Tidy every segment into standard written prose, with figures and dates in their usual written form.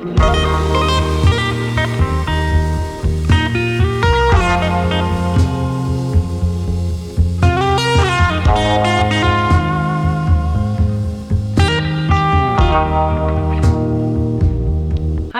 Hi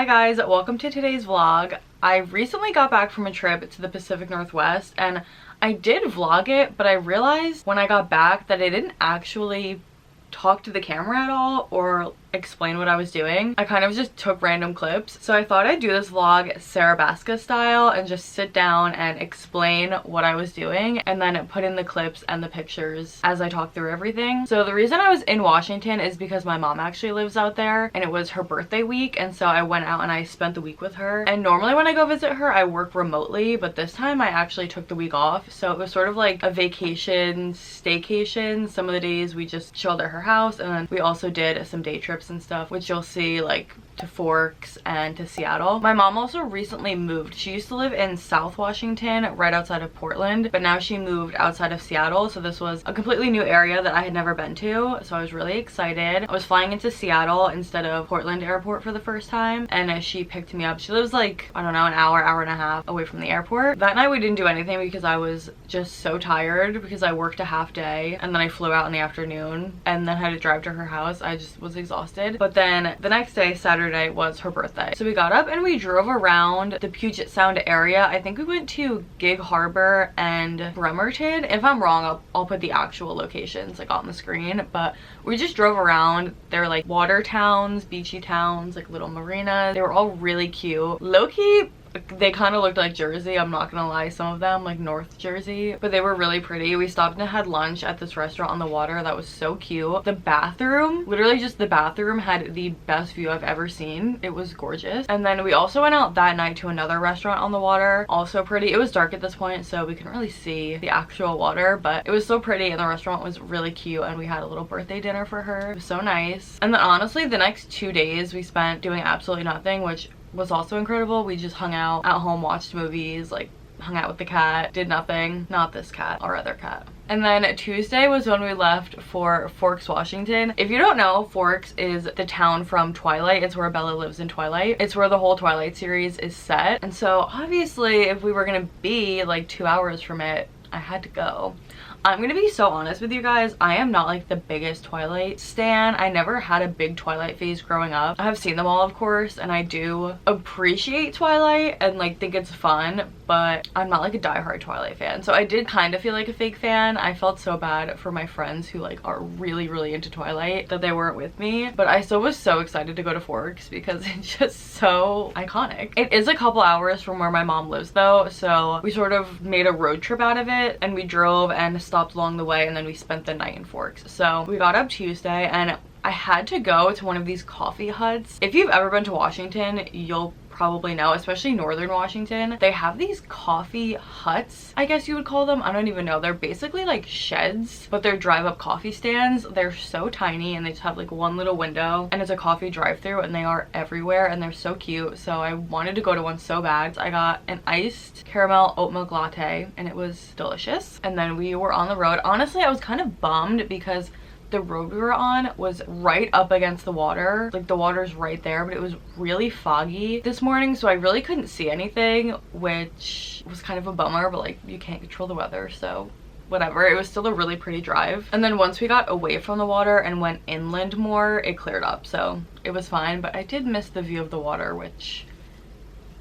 guys, welcome to today's vlog. I recently got back from a trip to the Pacific Northwest and I did vlog it, but I realized when I got back that I didn't actually talk to the camera at all or explain what I was doing. I kind of just took random clips. So I thought I'd do this vlog Sarah Baska style and just sit down and explain what I was doing and then put in the clips and the pictures as I talk through everything. So the reason I was in Washington is because my mom actually lives out there and it was her birthday week, and so I went out and I spent the week with her. And normally when I go visit her I work remotely, but this time I actually took the week off, so it was sort of like a vacation staycation. Some of the days we just chilled at her house, and then we also did some day trips and stuff, which you'll see like to Forks and to Seattle. My mom also recently moved. She used to live in South Washington right outside of Portland, but now she moved outside of Seattle, so this was a completely new area that I had never been to, so I was really excited. I was flying into Seattle instead of Portland airport for the first time, and she picked me up. She lives like, I don't know, an hour and a half away from the airport. That night we didn't do anything because I was just so tired because I worked a half day and then I flew out in the afternoon and then had to drive to her house. I just was exhausted. But then the next day, Saturday, was her birthday. So we got up and we drove around the Puget Sound area. I think we went to Gig Harbor and Bremerton. If I'm wrong, I'll put the actual locations like on the screen, but we just drove around. They're like water towns, beachy towns, like little marinas. They were all really cute. Low-key, they kind of looked like Jersey, I'm not gonna lie, some of them, like North Jersey, but they were really pretty. We stopped and had lunch at this restaurant on the water that was so cute. The bathroom, literally just the bathroom, had the best view I've ever seen. It was gorgeous. And then we also went out that night to another restaurant on the water, also pretty. It was dark at this point, so we couldn't really see the actual water, but it was so pretty and the restaurant was really cute, and we had a little birthday dinner for her. It was so nice. And then honestly, the next 2 days we spent doing absolutely nothing, which was also incredible. We just hung out at home, watched movies, like hung out with the cat, did nothing. Not this cat, our other cat. And then Tuesday was when we left for Forks, Washington. If you don't know, Forks is the town from Twilight. It's where Bella lives in Twilight. It's where the whole Twilight series is set. And so obviously if we were gonna be like 2 hours from it, I had to go. I'm gonna be so honest with you guys, I am not like the biggest Twilight stan. I never had a big Twilight phase growing up. I have seen them all, of course, and I do appreciate Twilight and like think it's fun, but I'm not like a diehard Twilight fan. So I did kind of feel like a fake fan. I felt so bad for my friends who like are really into Twilight that they weren't with me, but I still was so excited to go to Forks because it's just so iconic. It is a couple hours from where my mom lives though, so we sort of made a road trip out of it, and we drove and stopped along the way, and then we spent the night in Forks. So we got up Tuesday and I had to go to one of these coffee huts. If you've ever been to Washington, you'll probably know, especially northern Washington, they have these coffee huts, I guess you would call them. I don't even know. They're basically like sheds, but they're drive-up coffee stands. They're so tiny and they just have like one little window and it's a coffee drive-through, and they are everywhere and they're so cute. So I wanted to go to one so bad. I got an iced caramel oat milk latte and it was delicious. And then we were on the road. Honestly, I was kind of bummed because the road we were on was right up against the water. Like the water's right there, but it was really foggy this morning, so I really couldn't see anything, which was kind of a bummer, but like you can't control the weather, so whatever. It was still a really pretty drive. And then once we got away from the water and went inland more, it cleared up, so it was fine. But I did miss the view of the water, which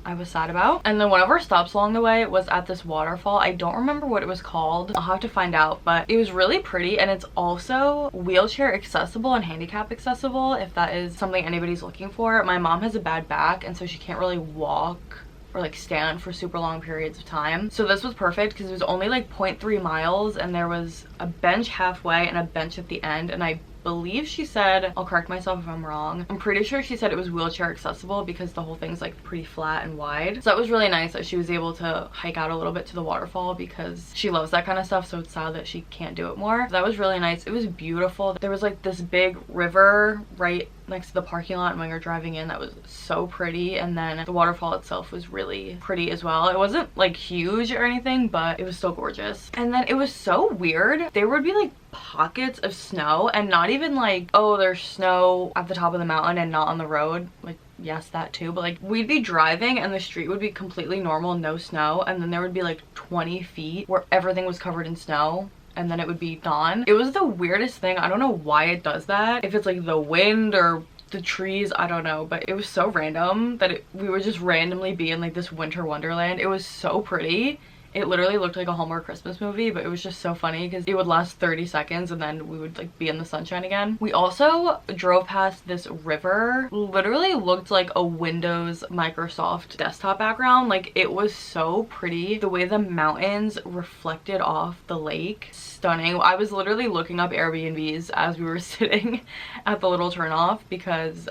I was sad about. And then one of our stops along the way was at this waterfall. I don't remember what it was called. I'll have to find out, but it was really pretty, and it's also wheelchair accessible and handicap accessible if that is something anybody's looking for. My mom has a bad back, and so she can't really walk or like stand for super long periods of time. So this was perfect because it was only like 0.3 miles and there was a bench halfway and a bench at the end, and I believe she said, I'll correct myself if I'm wrong, I'm pretty sure she said it was wheelchair accessible because the whole thing's like pretty flat and wide. So that was really nice that she was able to hike out a little bit to the waterfall because she loves that kind of stuff, so it's sad that she can't do it more. So that was really nice. It was beautiful. There was like this big river right next to the parking lot, and when you're driving in, that was so pretty. And then the waterfall itself was really pretty as well. It wasn't like huge or anything, but it was still gorgeous. And then it was so weird. There would be like pockets of snow, and not even like, oh, there's snow at the top of the mountain and not on the road. Like, yes, that too, but like we'd be driving and the street would be completely normal, no snow, and then there would be like 20 feet where everything was covered in snow, and then it would be gone. It was the weirdest thing. I don't know why it does that, if it's like the wind or the trees, I don't know, but it was so random that we would just randomly be in like this winter wonderland. It was so pretty. It literally looked like a Hallmark Christmas movie, but it was just so funny because it would last 30 seconds and then we would like be in the sunshine again. We also drove past this river. Literally looked like a Windows Microsoft desktop background. Like, it was so pretty. The way the mountains reflected off the lake, stunning. I was literally looking up Airbnbs as we were sitting at the little turnoff because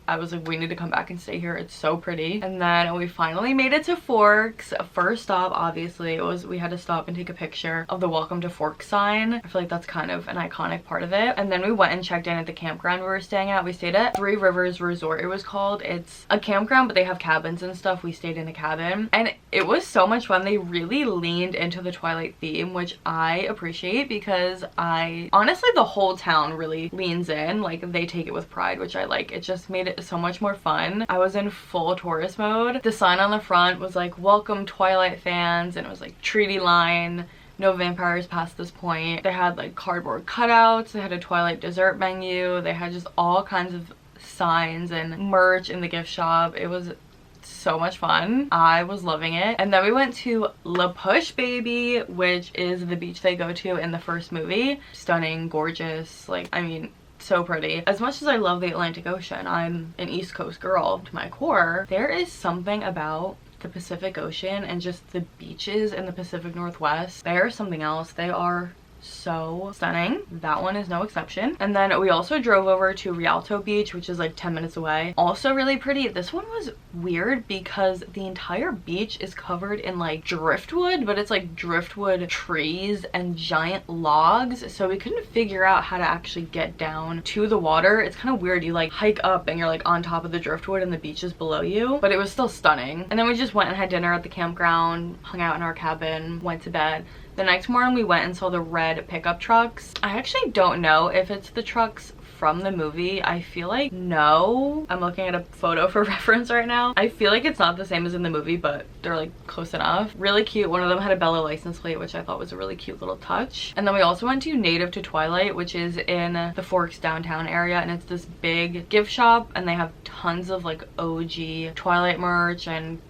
I was like, we need to come back and stay here. It's so pretty. And then we finally made it to Forks. First stop, obviously, it was we had to stop and take a picture of the Welcome to Forks sign. I feel like that's kind of an iconic part of it. And then we went and checked in at the campground we were staying at. We stayed at Three Rivers Resort, it was called. It's a campground, but they have cabins and stuff. We stayed in a cabin and it was so much fun. They really leaned into the Twilight theme, which I appreciate because honestly, the whole town really leans in. Like, they take it with pride, which I like. It just made it so much more fun. I was in full tourist mode. The sign on the front was like, welcome Twilight fans, and it was like treaty line, no vampires past this point. They had like cardboard cutouts, they had a Twilight dessert menu, they had just all kinds of signs and merch in the gift shop. It was so much fun. I was loving it. And then we went to La Push Baby, which is the beach they go to in the first movie. Stunning, gorgeous, like, I mean, so pretty. As much as I love the Atlantic Ocean, I'm an East Coast girl to my core. There is something about the Pacific Ocean and just the beaches in the Pacific Northwest. They are something else. They are so stunning. That one is no exception. And then we also drove over to Rialto Beach, which is like 10 minutes away. Also really pretty. This one was weird because the entire beach is covered in like driftwood, but it's like driftwood trees and giant logs, so we couldn't figure out how to actually get down to the water. It's kind of weird. You like hike up and you're like on top of the driftwood and the beach is below you, but it was still stunning. And then we just went and had dinner at the campground, hung out in our cabin, went to bed. The next morning we went and saw the red pickup trucks. I actually don't know if it's the trucks from the movie. I feel like no. I'm looking at a photo for reference right now. I feel like it's not the same as in the movie, but they're like close enough. Really cute. One of them had a Bella license plate, which I thought was a really cute little touch. And then we also went to Native to Twilight, which is in the Forks downtown area, and it's this big gift shop and they have tons of like OG Twilight merch and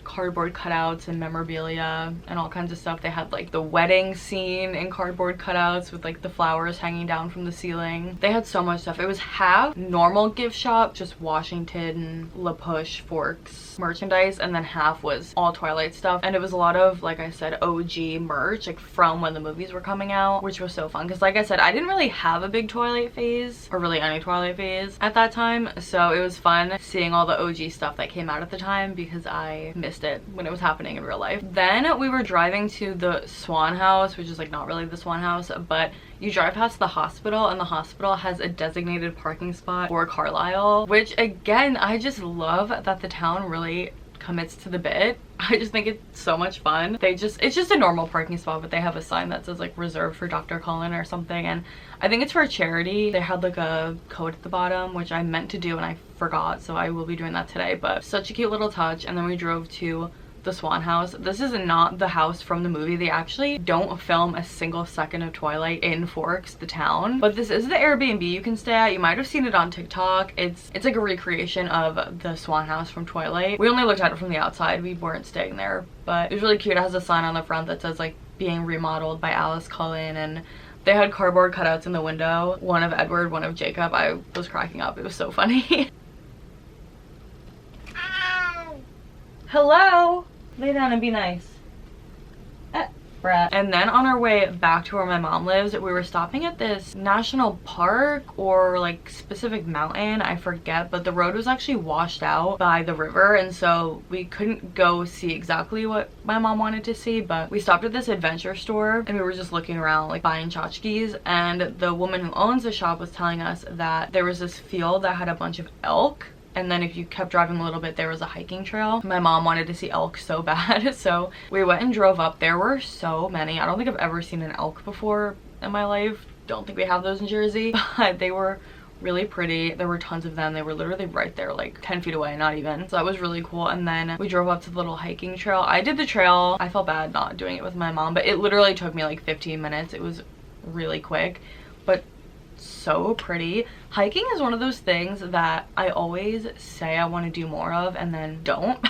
cardboard cutouts and memorabilia and all kinds of stuff. They had like the wedding scene in cardboard cutouts with like the flowers hanging down from the ceiling. They had so much stuff. It was half normal gift shop, just Washington, La Push, Forks merchandise, and then half was all Twilight stuff. And it was a lot of, like I said, OG merch, like from when the movies were coming out, which was so fun because, like I said, I didn't really have a big Twilight phase or really any Twilight phase at that time, so it was fun seeing all the OG stuff that came out at the time because I missed it when it was happening in real life. Then we were driving to the Swan House, which is like not really the Swan House, but you drive past the hospital and the hospital has a designated parking spot for Carlisle, which again, I just love that the town really commits to the bit. I just think it's so much fun. It's just a normal parking spot, but they have a sign that says like reserved for Dr. Cullen or something, and I think it's for a charity. They had like a code at the bottom, which I meant to do and I forgot, so I will be doing that today. But such a cute little touch. And then we drove to the Swan House. This is not the house from the movie. They actually don't film a single second of Twilight in Forks, the town, but this is the Airbnb you can stay at. You might have seen it on TikTok. It's like a recreation of the Swan House from Twilight. We only looked at it from the outside. We weren't staying there, but it was really cute. It has a sign on the front that says like being remodeled by Alice Cullen, and they had cardboard cutouts in the window, one of Edward, one of Jacob. I was cracking up. It was so funny. Hello? Lay down and be nice. Brat. And then on our way back to where my mom lives, we were stopping at this national park or like specific mountain, I forget, but the road was actually washed out by the river, and so we couldn't go see exactly what my mom wanted to see, but we stopped at this adventure store and we were just looking around like buying tchotchkes, and the woman who owns the shop was telling us that there was this field that had a bunch of elk, and then if you kept driving a little bit there was a hiking trail. My mom wanted to see elk so bad, so we went and drove up. There were so many. I don't think I've ever seen an elk before in my life. Don't think we have those in Jersey, but they were really pretty. There were tons of them. They were literally right there, like 10 feet away, not even. So that was really cool. And then we drove up to the little hiking trail. I did the trail. I felt bad not doing it with my mom, but it literally took me like 15 minutes. It was really quick, but so pretty. Hiking is one of those things that I always say I want to do more of and then don't.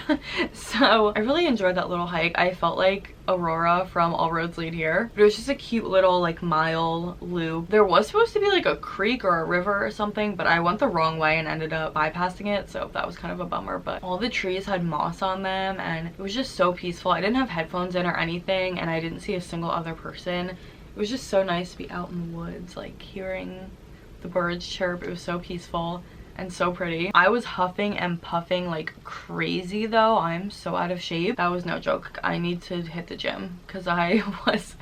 So I really enjoyed that little hike. I felt like Aurora from All Roads Lead Here, but it was just a cute little like mile loop. There was supposed to be like a creek or a river or something, but I went the wrong way and ended up bypassing it, so that was kind of a bummer. But all the trees had moss on them and it was just so peaceful. I didn't have headphones in or anything, and I didn't see a single other person. It was just so nice to be out in the woods, like hearing the birds chirp. It was so peaceful and so pretty. I was huffing and puffing like crazy though. I'm so out of shape. That was no joke. I need to hit the gym because I was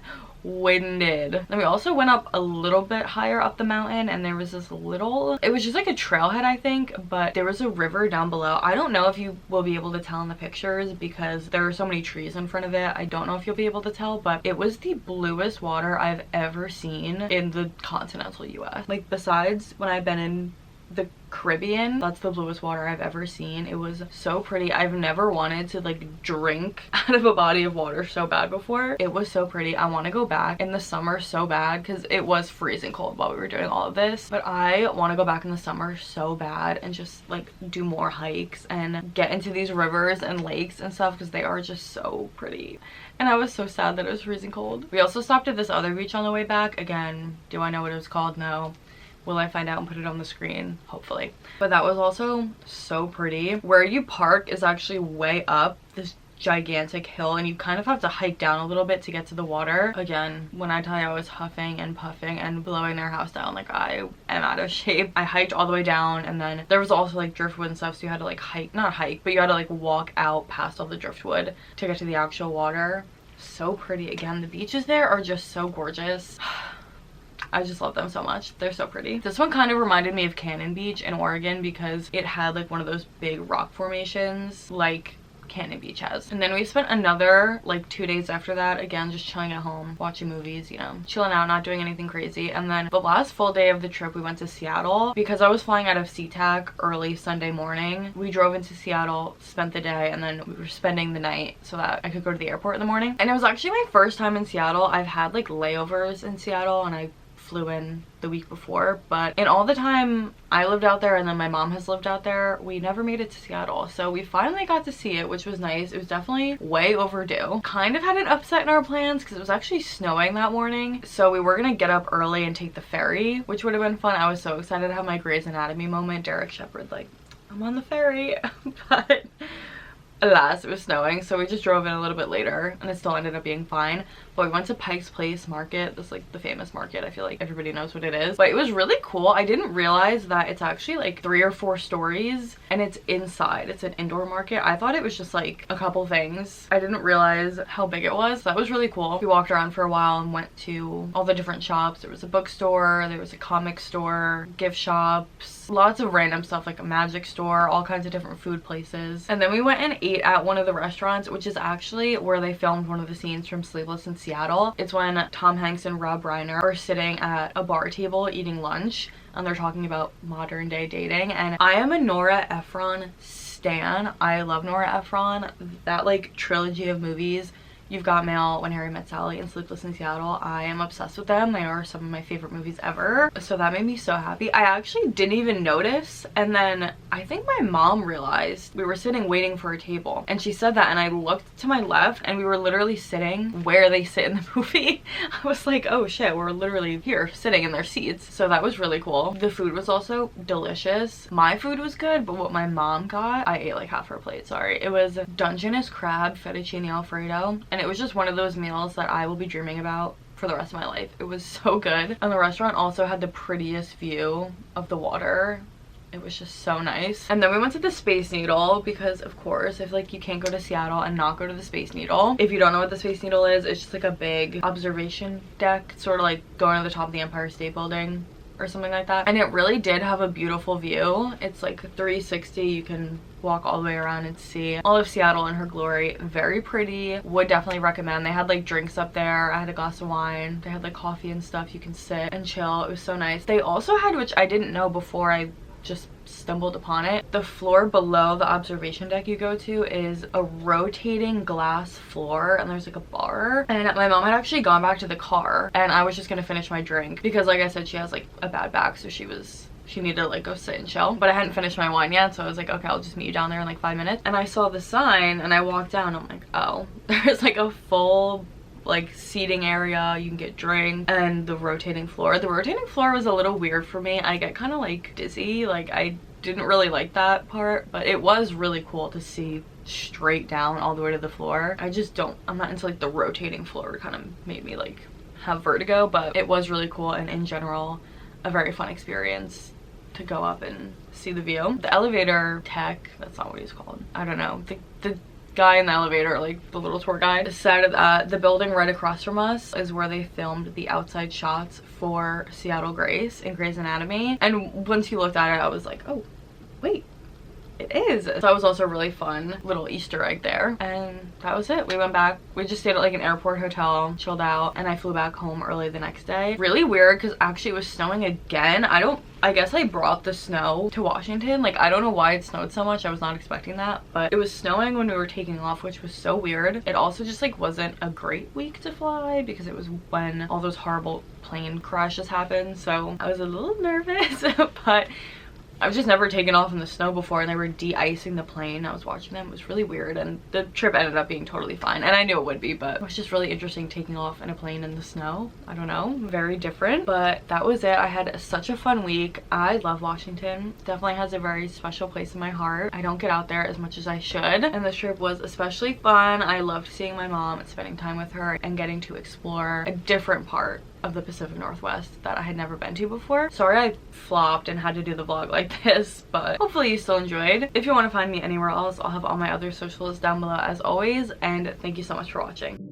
winded. Then we also went up a little bit higher up the mountain, and there was this little, it was just like a trailhead I think, but there was a river down below. I don't know if you will be able to tell in the pictures because there are so many trees in front of it. I don't know if you'll be able to tell, but it was the bluest water I've ever seen in the continental US. Like besides when I've been in the Caribbean, that's the bluest water I've ever seen. It was so pretty. I've never wanted to like drink out of a body of water so bad before. It was so pretty. I want to go back in the summer so bad because it was freezing cold while we were doing all of this, but I want to go back in the summer so bad and just like do more hikes and get into these rivers and lakes and stuff because they are just so pretty. And I was so sad that it was freezing cold. We also stopped at this other beach on the way back. Again, do I know what it was called? No. Will I find out and put it on the screen? Hopefully. But that was also so pretty. Where you park is actually way up this gigantic hill, and you kind of have to hike down a little bit to get to the water. Again, when I tell you I was huffing and puffing and blowing their house down, like I am out of shape. I hiked all the way down, and then there was also like driftwood and stuff, so you had to like not hike, but you had to like walk out past all the driftwood to get to the actual water. So pretty. Again, the beaches there are just so gorgeous. I just love them so much. They're so pretty. This one kind of reminded me of Cannon Beach in Oregon because it had like one of those big rock formations like Cannon Beach has. And then we spent another like 2 days after that, again just chilling at home, watching movies, you know, chilling out, not doing anything crazy. And then the last full day of the trip we went to Seattle because I was flying out of SeaTac early Sunday morning. We drove into Seattle, spent the day, and then we were spending the night so that I could go to the airport in the morning. And it was actually my first time in Seattle. I've had like layovers in Seattle and I flew in the week before, but in all the time I lived out there and then my mom has lived out there, we never made it to Seattle. So we finally got to see it, which was nice. It was definitely way overdue. Kind of had an upset in our plans because it was actually snowing that morning, so we were gonna get up early and take the ferry, which would have been fun. I was so excited to have my Grey's Anatomy moment. Derek Shepherd like, I'm on the ferry. But alas, it was snowing, so we just drove in a little bit later and it still ended up being fine. But we went to Pike's Place Market. That's like the famous market. I feel like everybody knows what it is. But it was really cool. I didn't realize that it's actually like 3 or 4 stories and it's inside. It's an indoor market. I thought it was just like a couple things. I didn't realize how big it was. That was really cool. We walked around for a while and went to all the different shops. There was a bookstore, there was a comic store, gift shops, lots of random stuff like a magic store, all kinds of different food places. And then we went and ate at one of the restaurants, which is actually where they filmed one of the scenes from Sleepless in Seattle. It's when Tom Hanks and Rob Reiner are sitting at a bar table eating lunch and they're talking about modern day dating. And I am a Nora Ephron stan. I love Nora Ephron. That like trilogy of movies, You've Got Mail, When Harry Met Sally, and Sleepless in Seattle, I am obsessed with them. They are some of my favorite movies ever. So that made me so happy. I actually didn't even notice, and then I think my mom realized. We were sitting waiting for a table and she said that, and I looked to my left and we were literally sitting where they sit in the movie. I was like, oh shit, we're literally here sitting in their seats. So that was really cool. The food was also delicious. My food was good, but what my mom got, I ate like half her plate, sorry. It was Dungeness crab fettuccine alfredo, and it was just one of those meals that I will be dreaming about for the rest of my life. It was so good. And the restaurant also had the prettiest view of the water. It was just so nice. And then we went to the Space Needle because, of course, I feel like you can't go to Seattle and not go to the Space Needle. If you don't know what the Space Needle is, it's just like a big observation deck, sort of like going to the top of the Empire State Building or something like that. And it really did have a beautiful view. It's like 360. You can walk all the way around and see all of Seattle in her glory. Very pretty. Would definitely recommend. They had like drinks up there. I had a glass of wine. They had like coffee and stuff. You can sit and chill. It was so nice. They also had, which I didn't know before I just stumbled upon it, the floor below the observation deck you go to is a rotating glass floor, and there's like a bar. And my mom had actually gone back to the car, and I was just gonna finish my drink because, like I said, she has like a bad back, so she needed to like go sit and chill. But I hadn't finished my wine yet, so I was like, okay, I'll just meet you down there in like 5 minutes. And I saw the sign and I walked down. I'm like, oh, there's like a full like seating area, you can get drinks, and the rotating floor. The rotating floor was a little weird for me. I get kind of like dizzy. Like, I didn't really like that part, but it was really cool to see straight down all the way to the floor. I'm not into like the rotating floor. It kind of made me like have vertigo, but it was really cool, and in general a very fun experience to go up and see the view. The elevator tech, that's not what he's called, I don't know, the guy in the elevator, like the little tour guide, said that the building right across from us is where they filmed the outside shots for Seattle Grace in Grey's Anatomy. And once you looked at it, I was like, oh wait, it is. So that was also a really fun little Easter egg there. And that was it. We went back. We just stayed at like an airport hotel, chilled out, and I flew back home early the next day. Really weird because actually it was snowing again. I guess I brought the snow to Washington. Like, I don't know why it snowed so much. I was not expecting that, but it was snowing when we were taking off, which was so weird. It also just like wasn't a great week to fly because it was when all those horrible plane crashes happened. So I was a little nervous, but I've just never taken off in the snow before, and they were de-icing the plane. I was watching them. It was really weird, and the trip ended up being totally fine, and I knew it would be, but it was just really interesting taking off in a plane in the snow. I don't know, very different, but that was it. I had such a fun week. I love Washington. Definitely has a very special place in my heart. I don't get out there as much as I should, and this trip was especially fun. I loved seeing my mom and spending time with her and getting to explore a different part of the Pacific Northwest that I had never been to before. Sorry I flopped and had to do the vlog like this, but hopefully you still enjoyed. If you want to find me anywhere else, I'll have all my other socials down below as always, and thank you so much for watching.